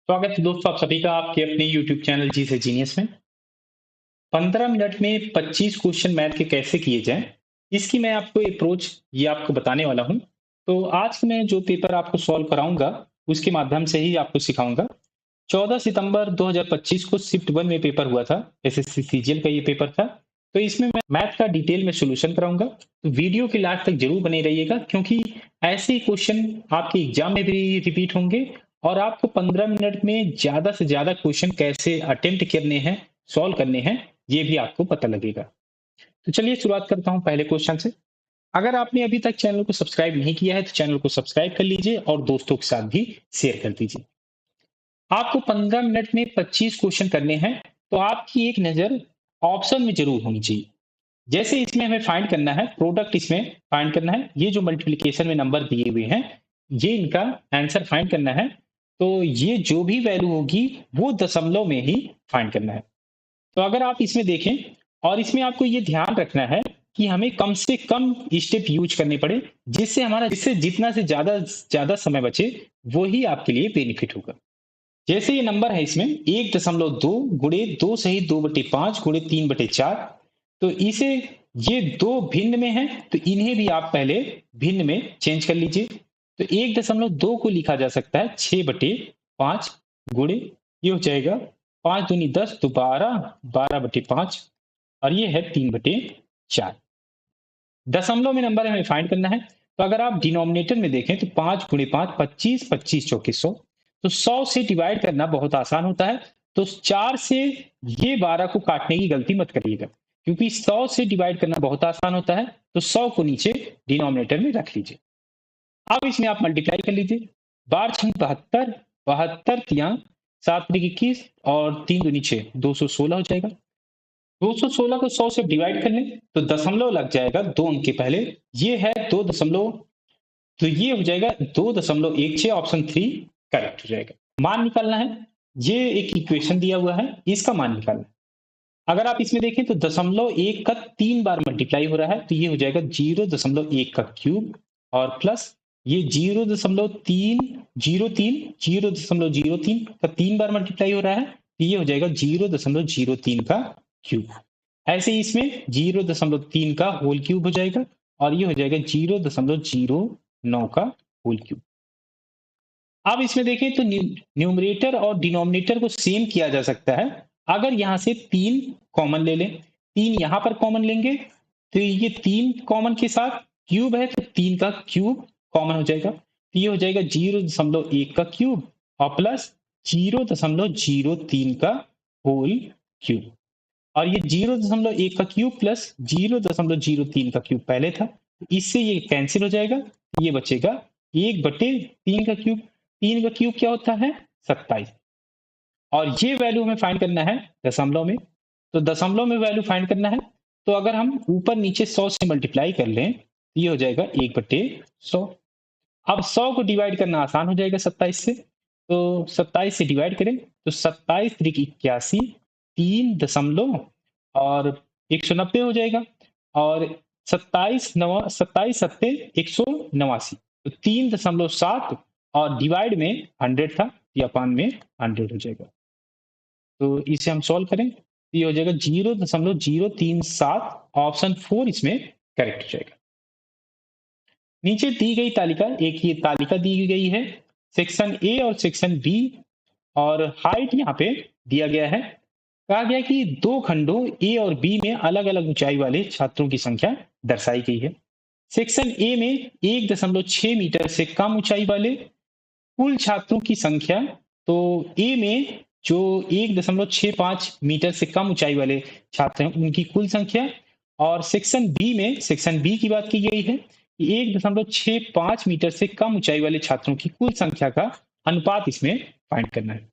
स्वागत है दोस्तों आप सभी का आपके अपने YouTube चैनल जी से जीनियस में। 15 मिनट में 25 क्वेश्चन मैथ के कैसे किए जाएं, इसकी मैं आपको अप्रोच ये आपको बताने वाला हूं। तो आज मैं जो पेपर आपको सॉल्व कराऊंगा उसके माध्यम से ही आपको सिखाऊंगा। 14 सितंबर 2025 को शिफ्ट 1 में पेपर हुआ था। एसएससी सीजीएल का ये पेपर था। तो इसमें मैं मैथ का डिटेल में सॉल्यूशन कराऊंगा। तो वीडियो के लास्ट तक जरूर बने रहिएगा क्योंकि ऐसे ही क्वेश्चन आपके एग्जाम में भी रिपीट होंगे और आपको 15 मिनट में ज्यादा से ज्यादा क्वेश्चन कैसे अटेम्प्ट करने हैं, सॉल्व करने हैं, ये भी आपको पता लगेगा। तो चलिए शुरुआत करता हूं पहले क्वेश्चन से। अगर आपने अभी तक चैनल को सब्सक्राइब नहीं किया है तो चैनल को सब्सक्राइब कर लीजिए और दोस्तों के साथ भी शेयर कर दीजिए। आपको 15 मिनट में 25 क्वेश्चन करने हैं, तो आपकी एक नजर ऑप्शन में जरूर होनी चाहिए। जैसे इसमें हमें फाइंड करना है प्रोडक्ट, इसमें फाइंड करना है ये जो मल्टीप्लिकेशन में नंबर दिए हुए हैं, ये इनका आंसर फाइंड करना है। तो ये जो भी वैल्यू होगी वो दशमलव में ही फाइंड करना है। तो अगर आप इसमें देखें और इसमें आपको ये ध्यान रखना है कि हमें कम से कम स्टेप यूज करने पड़े, जिससे जितना से ज्यादा ज्यादा समय बचे वही आपके लिए बेनिफिट होगा। जैसे ये नंबर है इसमें 1.2 गुणे 2 सही 2/5 गुणे 3/4। तो इसे ये दो भिन्न में है तो इन्हें भी आप पहले भिन्न में चेंज कर लीजिए। तो 1.2 को लिखा जा सकता है 6/5 गुणे, ये हो जाएगा 5 दूनी 10 तो 12, 12/5 और ये है 3/4। दशमलव में नंबर हमें फाइंड करना है। तो अगर आप डिनोमिनेटर में देखें तो 5 गुणे 5 25, 25 चौके 100। तो 100 से डिवाइड करना बहुत आसान होता है। तो 4 से ये 12 को काटने की गलती मत करिएगा क्योंकि 100 से डिवाइड करना बहुत आसान होता है। तो 100 को नीचे डिनोमिनेटर में रख लीजिए। अब इसमें आप मल्टीप्लाई कर लीजिए। 12×6 = 72, 72 तिया 7×21 और 3×2 = 216 हो जाएगा। 216 को 100 से डिवाइड कर लें तो दशमलव लग जाएगा 2 अंक के पहले। ये है 2 दशमलव, तो ये हो जाएगा 2.16। ऑप्शन 3 करेक्ट हो जाएगा। मान निकालना है, ये एक इक्वेशन दिया हुआ है, इसका मान निकालना है। अगर आप इसमें देखें तो 0.1 का 3 बार मल्टीप्लाई हो रहा है तो ये हो जाएगा 0.1 का क्यूब और प्लस ये 0.03 का 3 बार मल्टीप्लाई हो रहा है तो ये हो जाएगा 0.03 का क्यूब। ऐसे ही इसमें 0.3 का होल क्यूब हो जाएगा और ये हो जाएगा 0.09 का होल क्यूब। अब इसमें देखें तो न्यूमरेटर और डिनोमिनेटर को सेम किया जा सकता है। अगर यहां से 3 कॉमन ले लें, 3 यहां पर कॉमन लेंगे तो ये 3 कॉमन के साथ क्यूब है तो 3 का क्यूब कॉमन हो जाएगा तो ये हो जाएगा 0.1 का क्यूब और प्लस 0.03 का होल क्यूब। और ये 0.1 का क्यूब प्लस 0.03 का क्यूब पहले था, इससे ये कैंसिल हो जाएगा। ये बचेगा 1/3 का क्यूब। 3 का क्यूब क्या होता है 27। और ये वैल्यू हमें फाइंड करना है दशमलव में। तो दशमलव में वैल्यू फाइंड करना है तो अगर हम ऊपर नीचे 100 से मल्टीप्लाई कर लें तो ये हो जाएगा 1/100। अब 100 को डिवाइड करना आसान हो जाएगा 27 से। तो 27 से डिवाइड करें तो 27 3 81, 3 दशमलव और 190 हो जाएगा। और 27 सत्ते 189, तो 3.7 और डिवाइड में 100 था या अपान में 100 हो जाएगा। तो इसे हम सॉल्व करें तो ये हो जाएगा 0.037। ऑप्शन 4 इसमें करेक्ट हो जाएगा। नीचे दी गई तालिका, एक ये तालिका दी गई है, सेक्शन ए और सेक्शन बी, और हाइट यहाँ पे दिया गया है। कहा गया कि दो खंडों ए और बी में अलग अलग ऊंचाई वाले छात्रों की संख्या दर्शाई गई है। सेक्शन ए में 1.6 मीटर से कम ऊंचाई वाले कुल छात्रों की संख्या, तो ए में जो 1.65 मीटर से कम ऊंचाई वाले छात्र हैं उनकी कुल संख्या, और सेक्शन बी की बात की गई है कि 1.65 मीटर से कम ऊंचाई वाले छात्रों की कुल संख्या का अनुपात इसमें फाइंड करना है।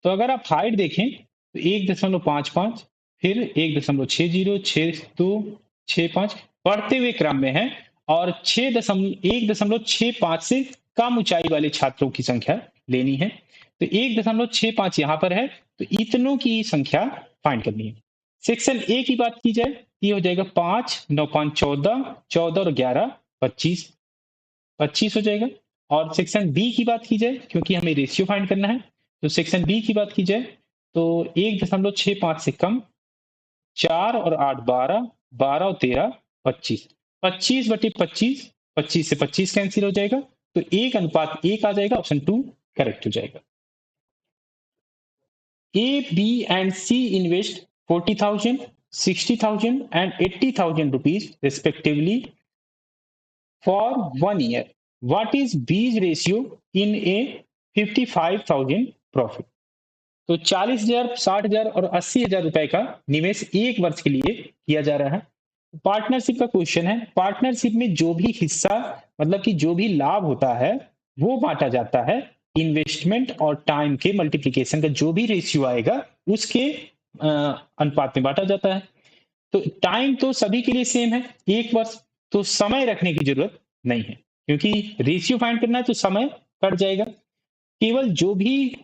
तो अगर आप हाइट देखें तो 1.55, फिर 1.60, 6265 बढ़ते हुए क्रम में है, और 1.65 से कम ऊंचाई वाले छात्रों की संख्या लेनी है। तो 1.65 यहाँ पर है तो इतनों की संख्या फाइंड करनी है। सेक्शन ए की बात की जाए ये हो जाएगा 5 9 5 14, 14 और 11 25, 25 हो जाएगा। और सेक्शन बी की बात की जाए क्योंकि हमें रेशियो फाइंड करना है तो सेक्शन बी की बात की जाए तो 1.65 से कम, 4 और 8 12, 12 और 13 25, 25/25, 25 से 25 कैंसिल हो जाएगा, तो 1:1 आ जाएगा, ऑप्शन 2 करेक्ट हो जाएगा। A, B and C invest 40,000, 60,000 and 80,000 rupees respectively for 1 year. What is B's ratio in a 55,000 profit? तो 40,000, 60,000 और 80,000 रुपए का निवेश एक वर्ष के लिए किया जा रहा है। पार्टनरशिप का क्वेश्चन है। पार्टनरशिप में जो भी हिस्सा मतलब कि जो भी लाभ होता है वो बांटा जाता है इन्वेस्टमेंट और टाइम के मल्टीप्लिकेशन का जो भी रेशियो आएगा उसके अनुपात में बांटा जाता है। तो टाइम तो सभी के लिए सेम है, एक वर्ष, तो समय रखने की जरूरत नहीं है क्योंकि रेशियो फाइंड करना है तो समय कट जाएगा। केवल जो भी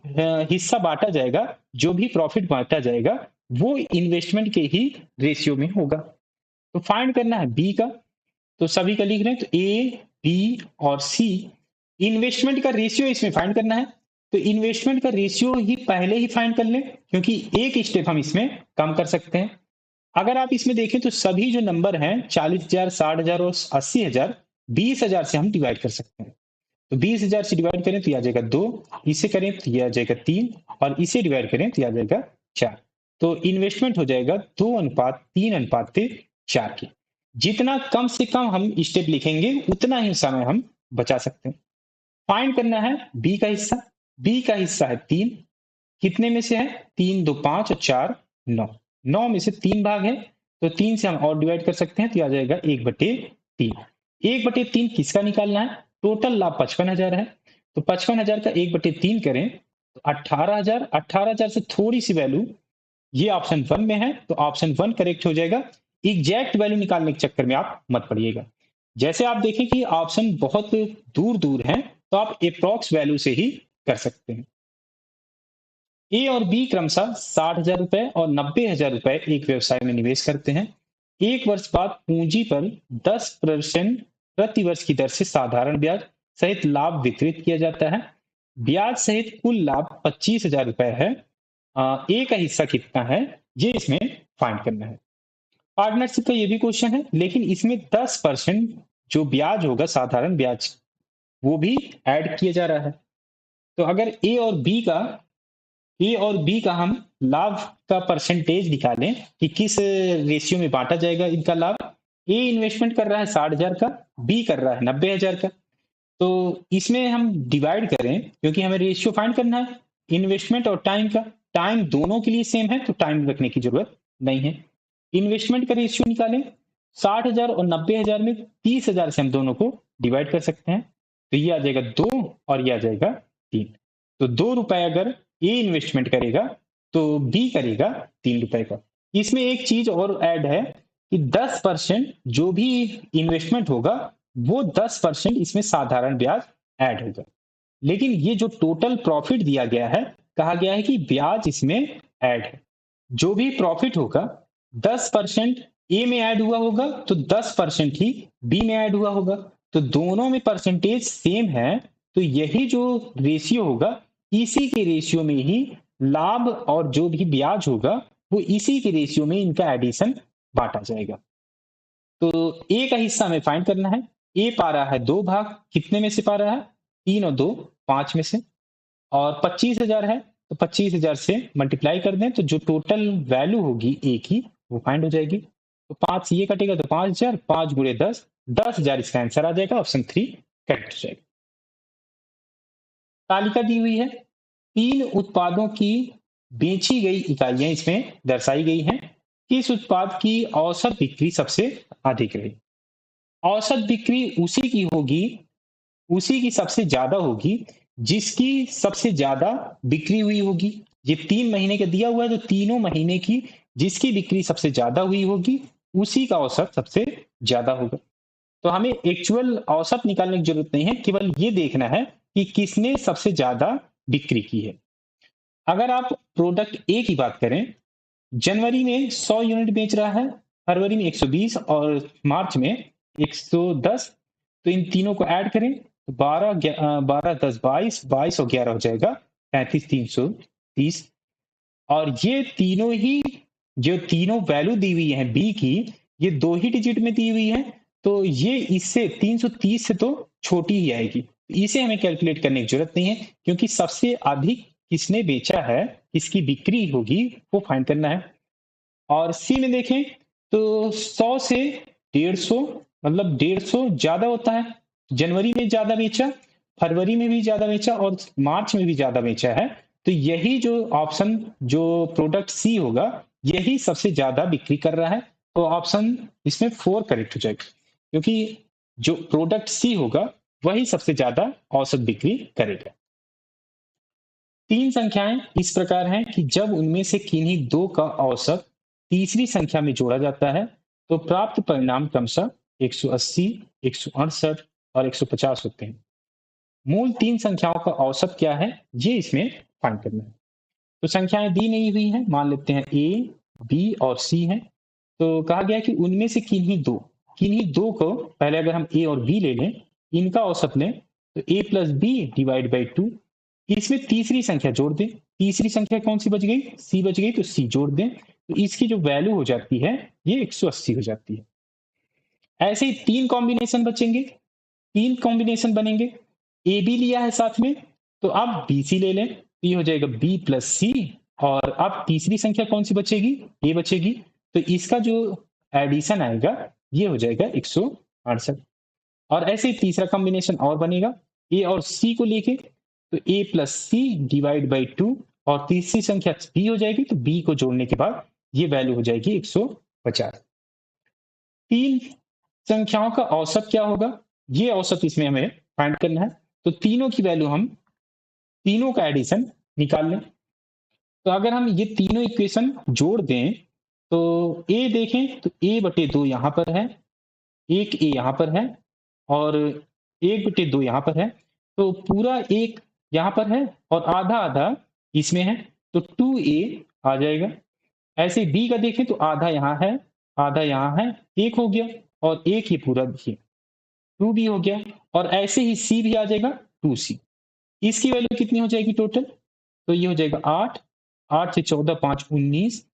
हिस्सा बांटा जाएगा, जो भी प्रॉफिट बांटा जाएगा वो इन्वेस्टमेंट के ही रेशियो में होगा। तो फाइंड करना है बी का, तो सभी का लिख रहे हैं, तो ए, बी और सी। इन्वेस्टमेंट का रेशियो इसमें फाइंड करना है, तो इन्वेस्टमेंट का रेशियो ही पहले ही फाइंड कर लें क्योंकि एक स्टेप हम इसमें कम कर सकते हैं। अगर आप इसमें देखें तो सभी जो नंबर हैं 40,000, 60,000 और 80,000, 20,000 से हम डिवाइड कर सकते हैं। तो 20,000 से डिवाइड करें तो यह आ जाएगा 2, इसे करें तो यह आ जाएगा 3 और इसे डिवाइड करें तो यह आ जाएगा 4। तो इन्वेस्टमेंट हो जाएगा 2:3:4 की। जितना कम से कम हम स्टेप लिखेंगे उतना ही समय हम बचा सकते हैं। फाइंड करना है बी का हिस्सा। बी का हिस्सा है 3, कितने में से है? 3 2 5 और 4 9, 9 में से 3 भाग है तो 3 से हम और डिवाइड कर सकते हैं तो यह आ जाएगा 1/3। 1/3 किसका निकालना है? टोटल लाभ 55,000 है, तो 55,000 का 1/3 करें तो 18,000। 18,000 से थोड़ी सी वैल्यू ये ऑप्शन 1 में है तो ऑप्शन 1 करेक्ट हो जाएगा। एग्जैक्ट वैल्यू निकालने के चक्कर में आप मत पड़िएगा। जैसे आप देखें कि ऑप्शन बहुत दूर दूर हैं तो आप अप्रॉक्स वैल्यू से ही कर सकते हैं। ए और बी क्रमशः 60,000 रुपए और 90,000 रुपए एक व्यवसाय में निवेश करते हैं। एक वर्ष बाद पूंजी पर 10% प्रति वर्ष की दर से साधारण ब्याज सहित लाभ वितरित किया जाता है। ब्याज सहित कुल लाभ 25,000 रुपए है। ए का हिस्सा कितना है ये इसमें फाइंड करना है। पार्टनरशिप का ये भी क्वेश्चन है लेकिन इसमें 10% जो ब्याज होगा साधारण ब्याज वो भी ऐड किया जा रहा है। तो अगर ए और बी का हम लाभ का परसेंटेज निकालें कि किस रेशियो में बांटा जाएगा इनका लाभ। ए इन्वेस्टमेंट कर रहा है 60,000 का, बी कर रहा है 90,000 का, तो इसमें हम डिवाइड करें क्योंकि हमें रेशियो फाइंड करना है इन्वेस्टमेंट और टाइम का। टाइम दोनों के लिए सेम है तो टाइम रखने की जरूरत नहीं है। इन्वेस्टमेंट का रेशियो निकालें, 60,000 और 90,000 में 30,000 से हम दोनों को डिवाइड कर सकते हैं तो ये आ जाएगा 2 और ये आ जाएगा 3। तो 2 रुपए अगर ए इन्वेस्टमेंट करेगा तो बी करेगा 3 रुपए का। इसमें एक चीज और ऐड है कि 10% जो भी इन्वेस्टमेंट होगा वो 10% इसमें साधारण ब्याज ऐड होगा। लेकिन ये जो टोटल प्रॉफिट दिया गया है कहा गया है कि ब्याज इसमें ऐड है। जो भी प्रॉफिट होगा 10% ए में ऐड हुआ होगा तो 10% ही बी में ऐड हुआ होगा। तो दोनों में परसेंटेज सेम है तो यही जो रेशियो होगा इसी के रेशियो में ही लाभ और जो भी ब्याज होगा वो इसी के रेशियो में इनका एडिशन बांटा जाएगा। तो ए का हिस्सा हमें फाइंड करना है। ए पा रहा है 2 भाग, कितने में से पा रहा है? 3 और 2 5 में से, और 25,000 है तो 25,000 से मल्टीप्लाई कर दें तो जो टोटल वैल्यू होगी ए की वो फाइंड हो जाएगी। तो 5 ये कटेगा तो 5,000, 5 गुणे 10, 10,000 इसका आंसर आ जाएगा, ऑप्शन 3 करेक्ट हो जाएगा। तालिका दी हुई है, 3 उत्पादों की बेची गई इकाइयां इसमें दर्शाई गई हैं। किस उत्पाद की औसत बिक्री सबसे अधिक रही? औसत बिक्री उसी की होगी, उसी की सबसे ज्यादा होगी जिसकी सबसे ज्यादा बिक्री हुई होगी। ये 3 महीने का दिया हुआ है तो तीनों महीने की जिसकी बिक्री सबसे ज्यादा हुई होगी उसी का औसत सबसे ज्यादा होगा। तो हमें एक्चुअल औसत निकालने की जरूरत नहीं है, केवल ये देखना है कि किसने सबसे ज्यादा बिक्री की है। अगर आप प्रोडक्ट ए की बात करें, जनवरी में 100 यूनिट बेच रहा है, फरवरी में 120 और मार्च में 110, तो इन तीनों को ऐड करें तो 12 10 22 22 और 11 हो जाएगा 35, 330। और ये तीनों ही जो तीनों वैल्यू दी हुई है बी की, ये 2 ही डिजिट में दी हुई है, तो ये इससे 330 से तो छोटी ही आएगी। इसे हमें कैलकुलेट करने की जरूरत नहीं है, क्योंकि सबसे अधिक किसने बेचा है, किसकी बिक्री होगी, वो फाइंड करना है। और सी में देखें तो 100 से 150, मतलब 150 ज्यादा होता है। जनवरी में ज्यादा बेचा, फरवरी में भी ज्यादा बेचा और मार्च में भी ज्यादा बेचा है। तो यही जो ऑप्शन, जो प्रोडक्ट सी होगा, यही सबसे ज्यादा बिक्री कर रहा है। तो ऑप्शन इसमें 4 करेक्ट हो जाएगा, क्योंकि जो प्रोडक्ट सी होगा वही सबसे ज्यादा औसत बिक्री करेगा। 3 संख्याएं इस प्रकार हैं कि जब उनमें से किन्हीं दो का औसत तीसरी संख्या में जोड़ा जाता है, तो प्राप्त परिणाम क्रमशः 180, 168 और 150 होते हैं। मूल 3 संख्याओं का औसत क्या है, ये इसमें फाइंड करना है। तो संख्याएं दी नहीं हुई हैं, मान लेते हैं ए, बी और सी हैं। तो कहा गया कि उनमें से किन्हीं दो को पहले अगर हम ए और बी ले लें, इनका औसत लें, तो ए प्लस बी डिवाइड बाई 2। इसमें तीसरी संख्या जोड़ दें। तीसरी संख्या कौन सी बच गई, सी बच गई, तो सी जोड़ दें। तो इसकी जो वैल्यू हो जाती है, ये 180 हो जाती है। ऐसे ही 3 कॉम्बिनेशन बचेंगे, 3 कॉम्बिनेशन बनेंगे। ए बी लिया है साथ में, तो अब बी सी ले लें, तो ये हो जाएगा बी प्लस सी। और अब तीसरी संख्या कौन सी बचेगी, ए बचेगी। तो इसका जो एडिशन आएगा, ये हो जाएगा 168। और ऐसे ही तीसरा कॉम्बिनेशन और बनेगा, ए और सी को लेके, तो ए प्लस सी डिवाइड बाई 2। और तीसरी संख्या बी हो जाएगी, तो बी को जोड़ने के बाद ये वैल्यू हो जाएगी 150। 3 संख्याओं का औसत क्या होगा, ये औसत इसमें हमें फाइंड करना है। तो तीनों की वैल्यू, हम तीनों का एडिशन निकाल लें। तो अगर हम ये तीनों इक्वेशन जोड़ दें, तो ए देखें तो ए बटे 2 यहां पर है, एक ए यहां पर है, और 1/2 यहां पर है। तो पूरा एक यहां पर है और आधा आधा इसमें है, तो 2a आ जाएगा। ऐसे बी का देखें तो आधा यहां है, आधा यहां है, एक हो गया, और एक ही पूरा देखिए 2b हो गया। और ऐसे ही सी भी आ जाएगा 2c। इसकी वैल्यू कितनी हो जाएगी टोटल, तो ये हो जाएगा 8, 8 से 14 5 19,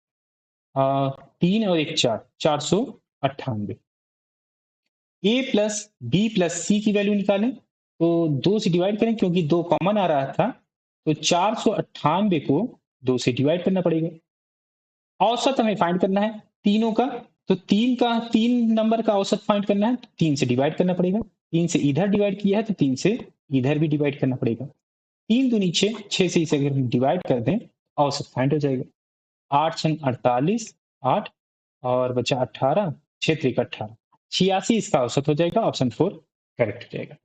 3 और 1 4, 498। ए प्लस बी प्लस सी की वैल्यू निकालें, तो 2 से डिवाइड करें, क्योंकि 2 कॉमन आ रहा था, तो 498 को 2 से डिवाइड करना पड़ेगा। औसत हमें फाइंड करना है तीनों का, तो 3 नंबर का औसत फाइंड करना है, 3 से डिवाइड करना पड़ेगा। 3 से इधर डिवाइड किया है, तो 3 से इधर भी डिवाइड करना पड़ेगा। 3 दूनी 6, 6 से इसे अगर हम डिवाइड कर दें, औसत फाइंड हो जाएगा। 8 छन 48, 8 और बचा 18, 6 त्रिक 18, 86 इसका औसत हो जाएगा। ऑप्शन 4 करेक्ट हो जाएगा।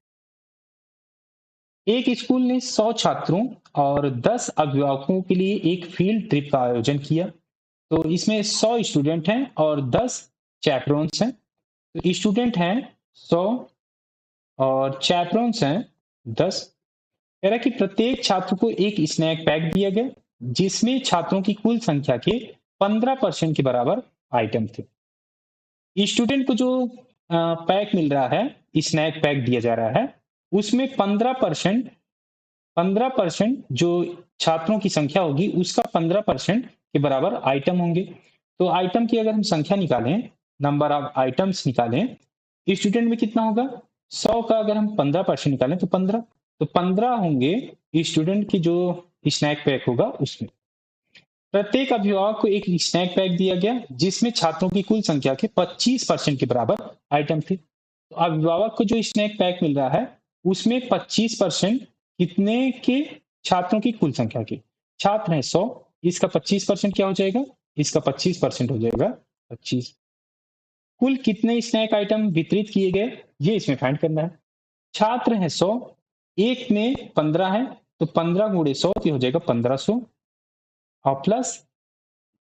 एक स्कूल ने 100 छात्रों और 10 अभिभावकों के लिए एक फील्ड ट्रिप का आयोजन किया। तो इसमें 100 स्टूडेंट हैं और 10 चैपरॉन्स हैं। तो स्टूडेंट हैं 100 और चैपरॉन्स हैं 10। कह रहा है कि प्रत्येक छात्र को एक स्नैक पैक दिया गया, जिसमें छात्रों की कुल संख्या के 15% के बराबर आइटम थे। स्टूडेंट को जो पैक मिल रहा है, स्नैक पैक दिया जा रहा है, उसमें 15% जो छात्रों की संख्या होगी, उसका 15% के बराबर आइटम होंगे। तो आइटम की अगर हम संख्या निकालें, नंबर ऑफ आइटम्स निकालें, स्टूडेंट में कितना होगा, 100 का अगर हम 15% निकालें तो 15, तो 15 होंगे स्टूडेंट की जो स्नैक पैक होगा उसमें। प्रत्येक अभिभावक को एक स्नैक पैक दिया गया, जिसमें छात्रों की कुल संख्या के 25% के बराबर आइटम थे। तो अभिभावक को जो स्नैक पैक मिल रहा है, उसमें 25% कितने के, छात्रों की कुल संख्या के। छात्र हैं 100, इसका 25% क्या हो जाएगा, इसका 25% हो जाएगा 25। कुल कितने स्नैक आइटम वितरित किए गए, ये इसमें फाइंड करना है। छात्र हैं 100, एक में 15 है, तो 15 गुणे 100 हो जाएगा 1500, और प्लस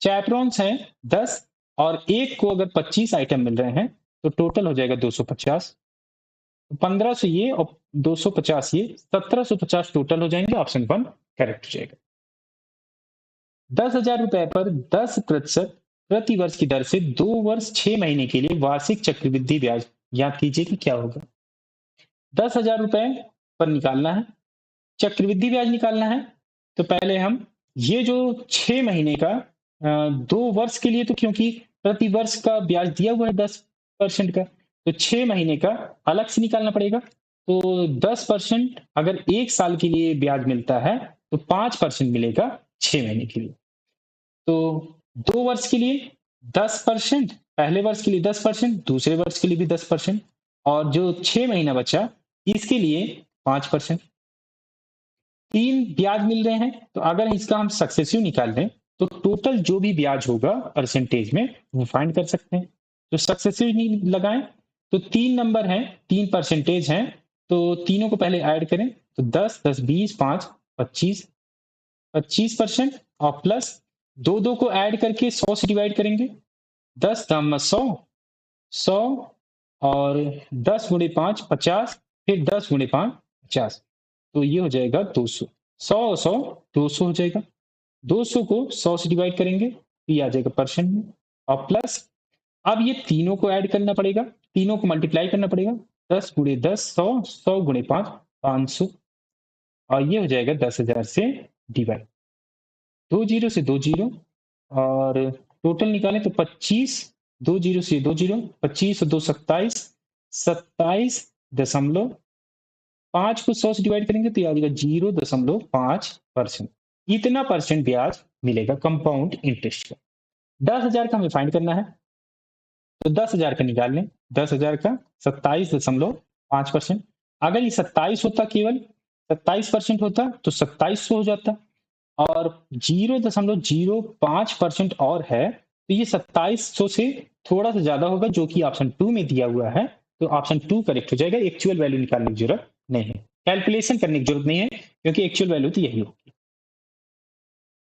चैपरॉन्स हैं 10, और एक को अगर 25 आइटम मिल रहे हैं, तो टोटल हो जाएगा 250। 1500 ये और 250 ये, 1750 टोटल हो जाएंगे। ऑप्शन 1 करेक्ट हो जाएगा। 10,000 रुपए पर 10% प्रति वर्ष की दर से 2 वर्ष 6 महीने के लिए वार्षिक चक्रवृद्धि ब्याज याद कीजिए कि क्या होगा। 10,000 रुपए पर निकालना है, चक्रवृद्धि ब्याज निकालना है, तो पहले हम ये जो 6 महीने का 2 वर्ष के लिए, तो क्योंकि प्रति वर्ष का ब्याज दिया हुआ है 10% का, तो 6 महीने का अलग से निकालना पड़ेगा। तो 10% अगर 1 साल के लिए ब्याज मिलता है तो 5% मिलेगा 6 महीने के लिए। तो 2 वर्ष के लिए 10%, पहले वर्ष के लिए 10%, दूसरे वर्ष के लिए भी 10%, और जो 6 महीना बचा इसके लिए 5%। 3 ब्याज मिल रहे हैं, तो अगर इसका हम सक्सेसिव निकाल लें तो टोटल जो भी ब्याज होगा परसेंटेज में वो फाइंड कर सकते हैं। तो सक्सेसिव नहीं लगाएं तो 3 नंबर हैं, 3 परसेंटेज हैं, तो तीनों को पहले ऐड करें तो 10, 10, 20, 5, 25, 25% और प्लस 2 को ऐड करके 100 से डिवाइड करेंगे। 10 दाम 100, 100 और 10 गुणे 5 50, फिर 10 गुणे 5 50, तो ये हो जाएगा 200। 100 100 200 हो जाएगा। 200 को 100 से डिवाइड करेंगे तो ये आ जाएगा परसेंट में, और प्लस अब ये तीनों को ऐड करना पड़ेगा, तीनों को मल्टीप्लाई करना पड़ेगा। 10 गुणे 10 100, 100 गुणे 5 500, और ये हो जाएगा 10,000 से डिवाइड। 2 जीरो से 2 जीरो, और टोटल निकालें तो 25, 2 जीरो से 2 जीरो, 25 और 2 27, 27.5 को 100 से डिवाइड करेंगे तो ये आ जाएगा 0.5%। इतना परसेंट ब्याज मिलेगा कंपाउंड इंटरेस्ट का। 10,000 का हमें फाइंड करना है, तो 10,000 का निकाल लें। 10,000 का 27.5%। अगर ये 27 होता, केवल 27% होता तो 2700 हो जाता, और 0.05% और है तो ये 2700 से थोड़ा सा ज्यादा होगा, जो कि ऑप्शन 2 में दिया हुआ है। तो ऑप्शन 2 करेक्ट हो जाएगा। एक्चुअल वैल्यू निकालने की जरूरत नहीं है, कैलकुलेशन करने की जरूरत नहीं है, क्योंकि एक्चुअल वैल्यू तो यही होगी।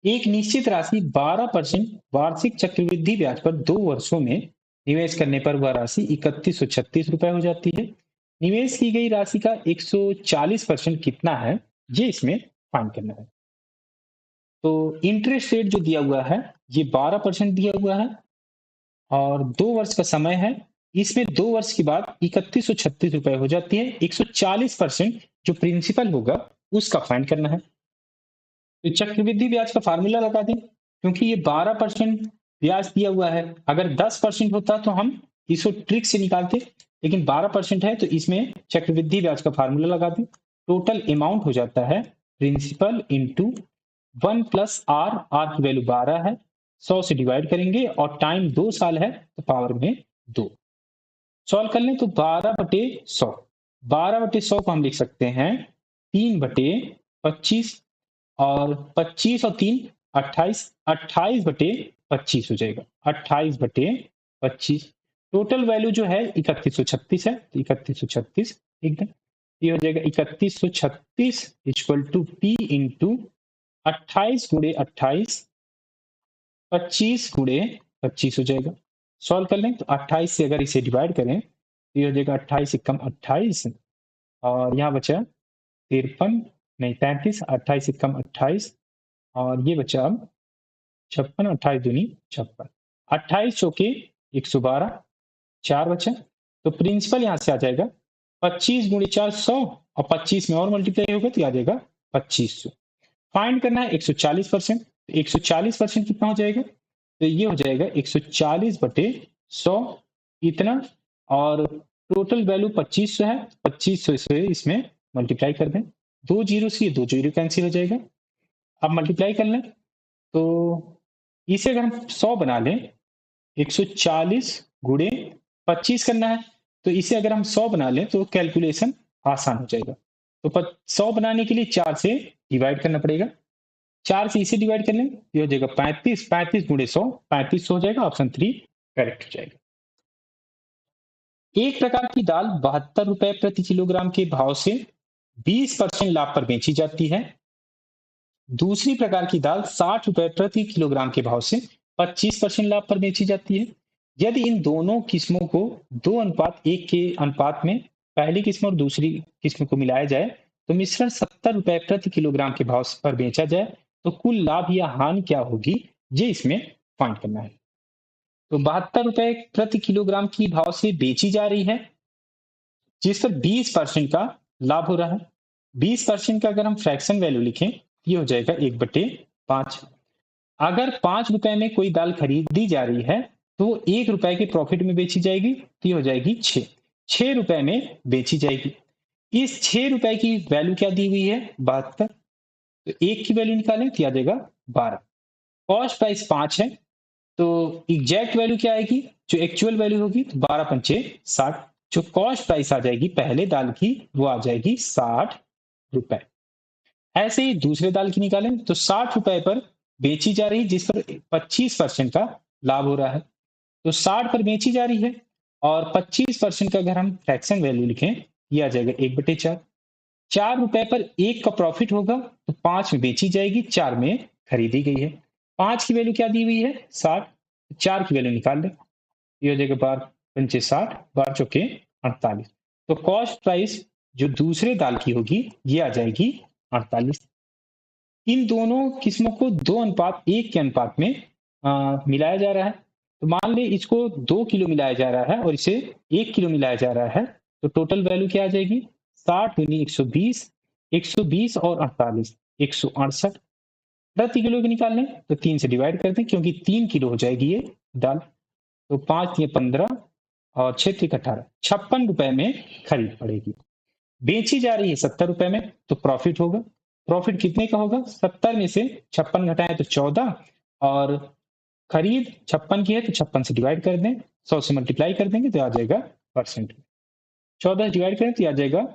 एक निश्चित राशि 12% वार्षिक चक्रवृद्धि ब्याज पर 2 वर्षों में निवेश करने पर वह राशि 3136 रुपए हो जाती है। निवेश की गई राशि का 140% कितना है, ये इसमें फाइंड करना है। तो इंटरेस्ट रेट जो दिया हुआ है ये 12% दिया हुआ है, और 2 वर्ष का समय है। इसमें 2 वर्ष के बाद 3136 रुपए हो जाती है। 140% जो प्रिंसिपल होगा उसका फाइंड करना है। तो चक्रवृद्धि ब्याज का फार्मूला लगा दें, क्योंकि ये 12% ब्याज दिया हुआ है। अगर 10% होता तो हम इसको ट्रिक से निकालते, लेकिन 12% है तो इसमें चक्रवृद्धि ब्याज का फार्मूला लगा दें। टोटल अमाउंट हो जाता है principal into 1 plus R, R की वैल्यू 12 है, 100 से डिवाइड करेंगे, और टाइम 2 साल है तो पावर में 2। सॉल्व कर लें तो 12/100, 12/100 को हम लिख सकते हैं 3/25, और 25 और 3 28, 28/25 हो जाएगा, 28/25। टोटल वैल्यू जो है 3136 है, तो 3136 एकदम ये हो जाएगा 3136 इक्वल टू पी इंटू 28 गुणे 28, 25 गुणे 25 हो जाएगा। सॉल्व कर लें तो 28 से अगर इसे डिवाइड करें तो ये हो जाएगा 28 एकम 28, और यहाँ बचा 53 नहीं 35, 28 एकम 28, और ये बचा अब 56, 28 दूनी 56, 28 चौके 112, 4 बचा। तो प्रिंसिपल यहाँ से आ जाएगा 25 गुणे 4 100, और 25 में और मल्टीप्लाई होगा तो आ जाएगा 2500। फाइंड करना है 140%, 140% कितना हो जाएगा, तो ये हो जाएगा 140/100 इतना, और टोटल वैल्यू 2500 है, 2500 से इसमें मल्टीप्लाई कर दें। 2 जीरो से 2 जीरो कैंसिल हो जाएगा। अब मल्टीप्लाई कर लें तो इसे अगर हम 100 बना लें, 140 गुणे 25 करना है, तो इसे अगर हम 100 बना लें तो कैलकुलेशन आसान हो जाएगा। तो 100 बनाने के लिए 4 से डिवाइड करना पड़ेगा, 4 से इसे डिवाइड कर लें, ये हो जाएगा 35, 35 गुणे 100, 3500 हो जाएगा। ऑप्शन 3 करेक्ट हो जाएगा। एक प्रकार की दाल 72 रुपए प्रति किलोग्राम के भाव से 20% लाभ पर बेची जाती है। दूसरी प्रकार की दाल 60 रुपए प्रति किलोग्राम के भाव से 25% लाभ पर बेची जाती है। यदि इन दोनों किस्मों को 2:1 के अनुपात में पहली किस्म और दूसरी किस्म को मिलाया जाए तो मिश्रण 70 रुपए प्रति किलोग्राम के भाव पर बेचा जाए तो कुल लाभ या हानि क्या होगी, ये इसमें फाइंड करना है। तो 72 रुपए प्रति किलोग्राम की भाव से बेची जा रही है, जिस पर 20% का लाभ हो रहा है। 20% का अगर हम फ्रैक्शन वैल्यू लिखें ये हो जाएगा 1/5। अगर 5 रुपए में कोई दाल खरीदी जा रही है तो 1 रुपए के प्रॉफिट में बेची जाएगी, तो ये हो जाएगी 6 रुपए में बेची जाएगी। इस 6 रुपए की वैल्यू क्या दी हुई है, 72। तो एक की वैल्यू निकालें तो आ जाएगा 12। कॉस्ट प्राइस 5 है, तो एग्जैक्ट वैल्यू क्या आएगी, जो एक्चुअल वैल्यू होगी तो 12 पंचे 60। जो कॉस्ट प्राइस आ जाएगी पहले दाल की वो आ जाएगी 60 रुपए। ऐसे ही दूसरे दाल की निकालें तो 60 रुपए पर बेची जा रही, जिस पर 25% का लाभ हो रहा है। तो 60 पर बेची जा रही है और 25% का अगर हम फ्रैक्शन वैल्यू लिखें, ये आ जाएगा 1/4। 4 रुपए पर 1 का प्रॉफिट होगा तो 5 में बेची जाएगी, 4 में खरीदी गई है। 5 की वैल्यू क्या दी हुई है, 60। 4 की वैल्यू निकाल लें, ये हो जाएगा 12 पंचे 60, 12 चौके 48। तो कॉस्ट प्राइस जो दूसरे दाल की होगी ये आ जाएगी 48। इन दोनों किस्मों को 2:1 के अनुपात में मिलाया जा रहा है। तो मान लें इसको 2 किलो मिलाया जा रहा है और इसे 1 किलो मिलाया जा रहा है, तो टोटल वैल्यू क्या आ जाएगी, 60 दूनी 120, 120 और 48 168। प्रति किलो की निकाल लें तो 3 से डिवाइड कर दें, क्योंकि 3 किलो हो जाएगी ये दाल। तो 5 ये 15 और 6 18, 56 रुपए में खरीद पड़ेगी। बेची जा रही है 70 रुपए में, तो प्रॉफिट होगा। प्रॉफिट कितने का होगा, 70 में से 56 घटाएं तो 14, और खरीद 56 की है तो 56 से डिवाइड कर दें, 100 से मल्टीप्लाई कर देंगे तो आ जाएगा परसेंट। 14 डिवाइड करें तो आ जाएगा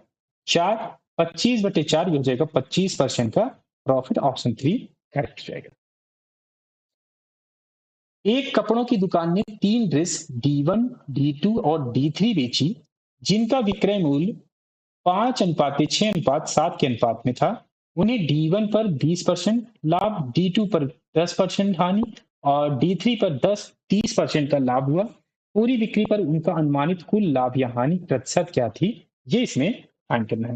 4, 25/4 हो जाएगा 25% का प्रॉफिट। ऑप्शन 3 करेक्ट जाएगा। एक कपड़ों की दुकान ने 3 ड्रेस D1, D2 और D3 बेची, जिनका विक्रय मूल्य 5:6:7 के अनुपात में था। उन्हें D1 पर 20% लाभ, D2 पर 10% हानि और D3 पर 30% का लाभ हुआ। पूरी बिक्री पर उनका अनुमानित कुल लाभ या हानि प्रतिशत क्या थी, ये इसमें फाइंड करना है।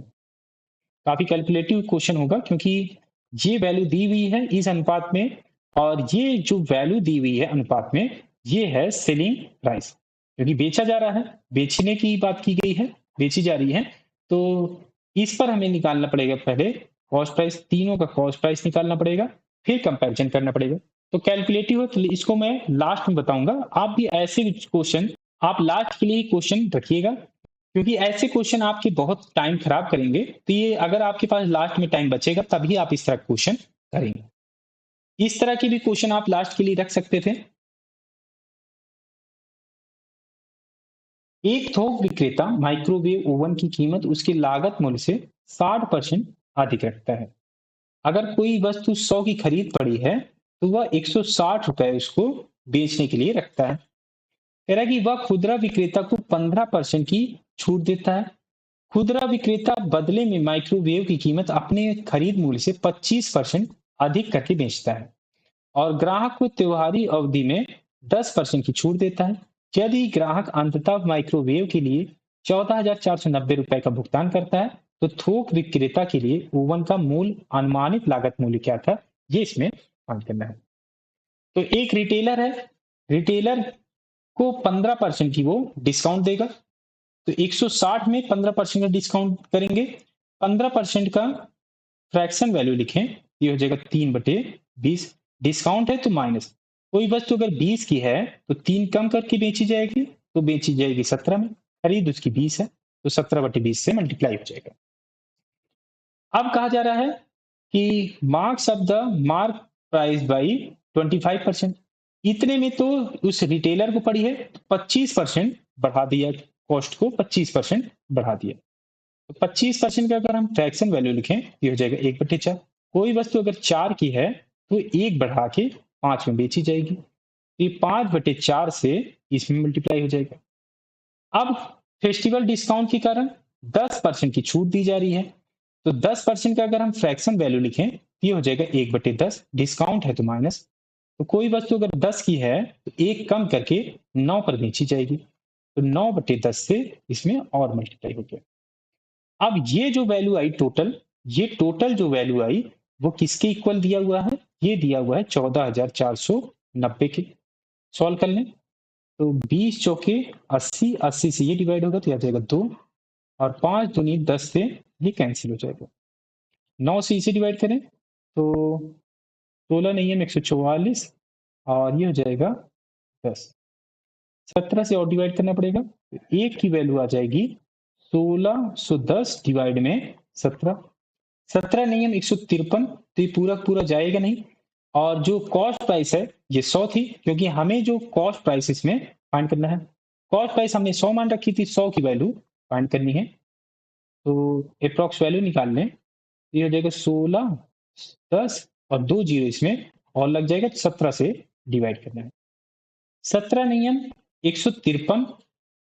काफी कैलकुलेटिव क्वेश्चन होगा, क्योंकि ये वैल्यू दी हुई है इस अनुपात में, और ये जो वैल्यू दी हुई है अनुपात में, ये है सेलिंग प्राइस, क्योंकि बेचा जा रहा है, बेचने की बात की गई है, बेची जा रही है। तो इस पर हमें निकालना पड़ेगा पहले कॉस्ट प्राइस, तीनों का कॉस्ट प्राइस निकालना पड़ेगा, फिर कंपैरिजन करना पड़ेगा। तो कैलकुलेटिव है, तो इसको मैं लास्ट में बताऊंगा। आप भी ऐसे क्वेश्चन आप लास्ट के लिए क्वेश्चन रखिएगा, क्योंकि ऐसे क्वेश्चन आपके बहुत टाइम खराब करेंगे। तो ये अगर आपके पास लास्ट में टाइम बचेगा तभी आप इस तरह क्वेश्चन करेंगे। इस तरह के भी क्वेश्चन आप लास्ट के लिए रख सकते थे। एक थोक विक्रेता माइक्रोवेव ओवन की कीमत उसके लागत मूल्य से 60% अधिक रखता है। अगर कोई वस्तु 100 की खरीद पड़ी है तो वह 160 रुपए उसको बेचने के लिए रखता है। कह रहा है कि वह खुदरा विक्रेता को 15% की छूट देता है। खुदरा विक्रेता बदले में माइक्रोवेव की कीमत अपने खरीद मूल्य से 25% अधिक करके बेचता है और ग्राहक को त्योहारी अवधि में 10% की छूट देता है। यदि ग्राहक अंततः माइक्रोवेव के लिए 14,490 रुपए का भुगतान करता है, तो थोक विक्रेता के लिए ओवन का मूल अनुमानित लागत मूल्य क्या था, ये इसमें फाइंड करना है। तो एक रिटेलर है, रिटेलर को 15% की वो डिस्काउंट देगा, तो 160 में 15% का डिस्काउंट करेंगे। 15% का फ्रैक्शन वैल्यू लिखें, ये हो जाएगा 3/20। डिस्काउंट है तो माइनस, कोई वस्तु अगर 20 की है तो 3 कम करके बेची जाएगी, तो बेची जाएगी 17 में। खरीद उसकी 20 है तो 17/20 से मल्टीप्लाई हो जाएगा। अब कहा जा रहा है कि marks of the mark price by 25%। इतने में तो उस रिटेलर को पड़ी है, 25% बढ़ा दिया, कॉस्ट को 25% बढ़ा दिया। तो 25% का अगर हम फ्रैक्शन वैल्यू लिखें, ये हो जाएगा 1/4। कोई वस्तु अगर 4 की है तो 1 बढ़ा के 5 में बेची जाएगी, तो ये 5/4 से इसमें मल्टीप्लाई हो जाएगा। अब फेस्टिवल डिस्काउंट के कारण 10% की छूट दी जा रही है, तो 10% का अगर हम फ्रैक्शन वैल्यू लिखें, ये हो जाएगा 1/10। डिस्काउंट है तो माइनस, तो कोई वस्तु अगर 10 की है तो 1 कम करके 9 पर बेची जाएगी, तो 9/10 से इसमें और मल्टीप्लाई हो गया। अब ये जो वैल्यू आई टोटल, ये टोटल जो वैल्यू आई वो किसके इक्वल दिया हुआ है, ये दिया हुआ है 14,490 के। सॉल्व कर लें तो 20 चौके 80, 80 से ये डिवाइड होगा तो आ जाएगा 2, और 5 दूनी 10 से ये कैंसिल हो जाएगा। 9 से इसे डिवाइड करें तो 16 नियम 144 और ये हो जाएगा 10। 17 से और डिवाइड करना पड़ेगा, तो 1 की वैल्यू आ जाएगी 1610 डिवाइड में 17। 17 नियम 153, तो ये पूरा पूरा जाएगा नहीं। और जो कॉस्ट प्राइस है ये 100 थी, क्योंकि हमें जो कॉस्ट प्राइस इसमें फाइंड करना है। कॉस्ट प्राइस हमने 100 मान रखी थी, 100 की वैल्यू फाइंड करनी है। तो अप्रॉक्स वैल्यू निकाल लें, ये हो जाएगा 16 10 और 2 जीरो इसमें और लग जाएगा, 17 से डिवाइड करना है। 17 नियम 153,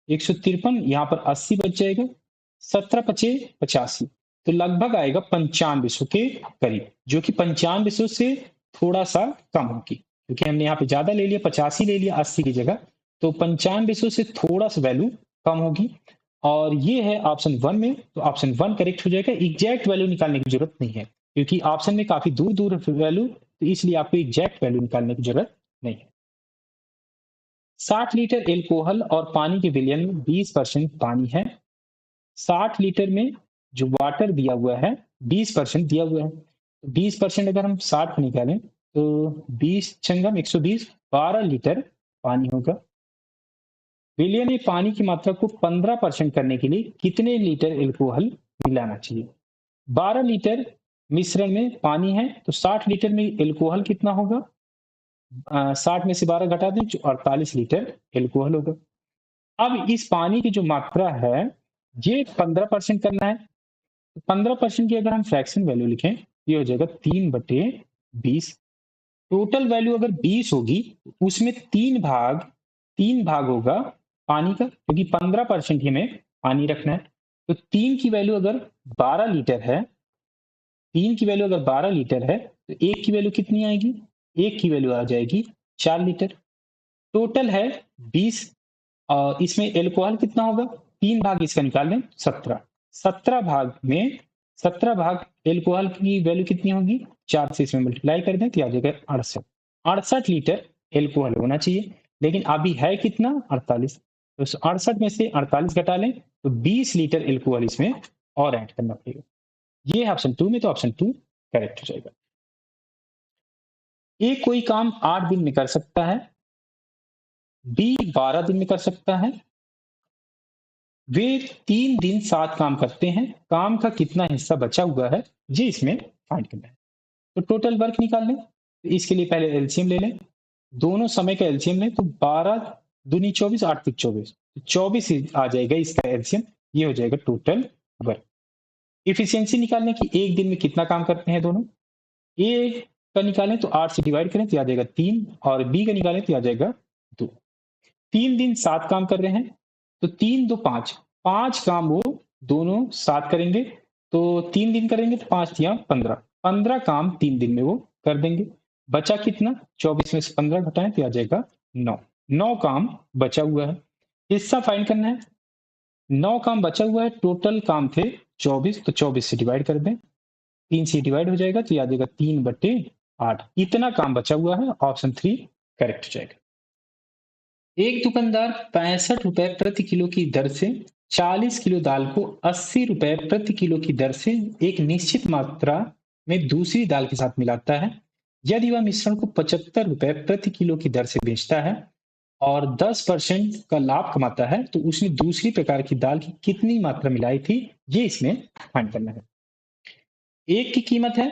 153 यहाँ पर 80 बच जाएगा, 17 पचे 85, तो लगभग आएगा 9500 के करीब, जो कि 9500 से थोड़ा सा कम होगी, क्योंकि हमने यहाँ पे ज्यादा ले लिया, 85 ले लिया 80 की जगह, तो 9500 से थोड़ा सा वैल्यू कम होगी। और ये है ऑप्शन 1 में, तो ऑप्शन 1 करेक्ट हो जाएगा। एग्जैक्ट वैल्यू निकालने की जरूरत नहीं है, क्योंकि ऑप्शन में काफी दूर दूर वैल्यू, तो इसलिए आपको एग्जैक्ट वैल्यू निकालने की जरूरत नहीं है। 60 लीटर एल्कोहल और पानी के विलयन में 20% पानी है। 60 लीटर में जो वाटर दिया हुआ है 20% दिया हुआ है, तो 20% अगर हम 60 को निकालें तो 20 छंगम 120, 12 लीटर पानी होगा। विलयन में पानी की मात्रा को 15% करने के लिए कितने लीटर एल्कोहल मिलाना चाहिए? 12 लीटर मिश्रण में पानी है, तो 60 लीटर में एल्कोहल कितना होगा? 60 में से 12 घटा दें, जो 48 लीटर एल्कोहल होगा। अब इस पानी की जो मात्रा है ये 15% करना है, 15% की अगर हम फ्रैक्शन वैल्यू लिखें, ये हो जाएगा 3/20। टोटल वैल्यू अगर 20 होगी, उसमें तीन भाग होगा पानी का, क्योंकि 15% ही हमें पानी रखना है। तो 3 की वैल्यू अगर 12 लीटर है, 3 की वैल्यू अगर 12 लीटर है, तो 1 की वैल्यू कितनी आएगी? 1 की वैल्यू आ जाएगी 4 लीटर। टोटल है 20, और इसमें एल्कोहल कितना होगा? 3 भाग इसका निकाल लें, 17। 17 भाग में 17 भाग एल्कोहल की वैल्यू कितनी होगी? 4 से इसमें मल्टीप्लाई कर दें तो आ जाएगा 68। 68 लीटर एल्कोहल होना चाहिए, लेकिन अभी है कितना? 48। तो 68 में से 48 घटा लें तो 20 लीटर एल्कोहल इसमें और ऐड करना पड़ेगा। ये है ऑप्शन 2 में, तो ऑप्शन 2 करेक्ट हो जाएगा। ए कोई काम 8 दिन में कर सकता है, बी 12 दिन में कर सकता है, वे 3 दिन 7 काम करते हैं, काम का कितना हिस्सा बचा हुआ है ये इसमें फाइंड करना है। तो टोटल वर्क निकाल लें, तो इसके लिए पहले एलसीएम ले लें, दोनों समय का एलसीएम लें, तो 12 दूनी 24, 8 तिक 24, 24 आ जाएगा इसका एलसीएम, ये हो जाएगा टोटल वर्क। इफिशियंसी निकालने की, एक दिन में कितना काम करते हैं दोनों, ए का निकालें तो 8 से डिवाइड करें तो आ जाएगा 3, और बी का निकालें तो आ जाएगा 2। 3 दिन 7 काम कर रहे हैं, तो 3 2 5, 5 काम वो दोनों साथ करेंगे, तो 3 दिन करेंगे तो 5 या 15, 15 काम 3 दिन में वो कर देंगे। बचा कितना? 24 में से 15 घटाएं तो आ जाएगा 9। 9 काम बचा हुआ है, हिस्सा फाइंड करना है। 9 काम बचा हुआ है, टोटल काम थे 24, तो 24 से डिवाइड कर दें, 3 से डिवाइड हो जाएगा तो आ जाएगा 3/8। इतना काम बचा हुआ है, ऑप्शन 3 करेक्ट हो जाएगा। एक दुकानदार 65 रुपए प्रति किलो की दर से 40 किलो दाल को 80 रुपए प्रति किलो की दर से एक निश्चित मात्रा में दूसरी दाल के साथ मिलाता है। यदि वह मिश्रण को 75 रुपए प्रति किलो की दर से बेचता है और 10% का लाभ कमाता है, तो उसने दूसरी प्रकार की दाल की कितनी मात्रा मिलाई थी, ये इसमें फाइंड करना है। एक की कीमत है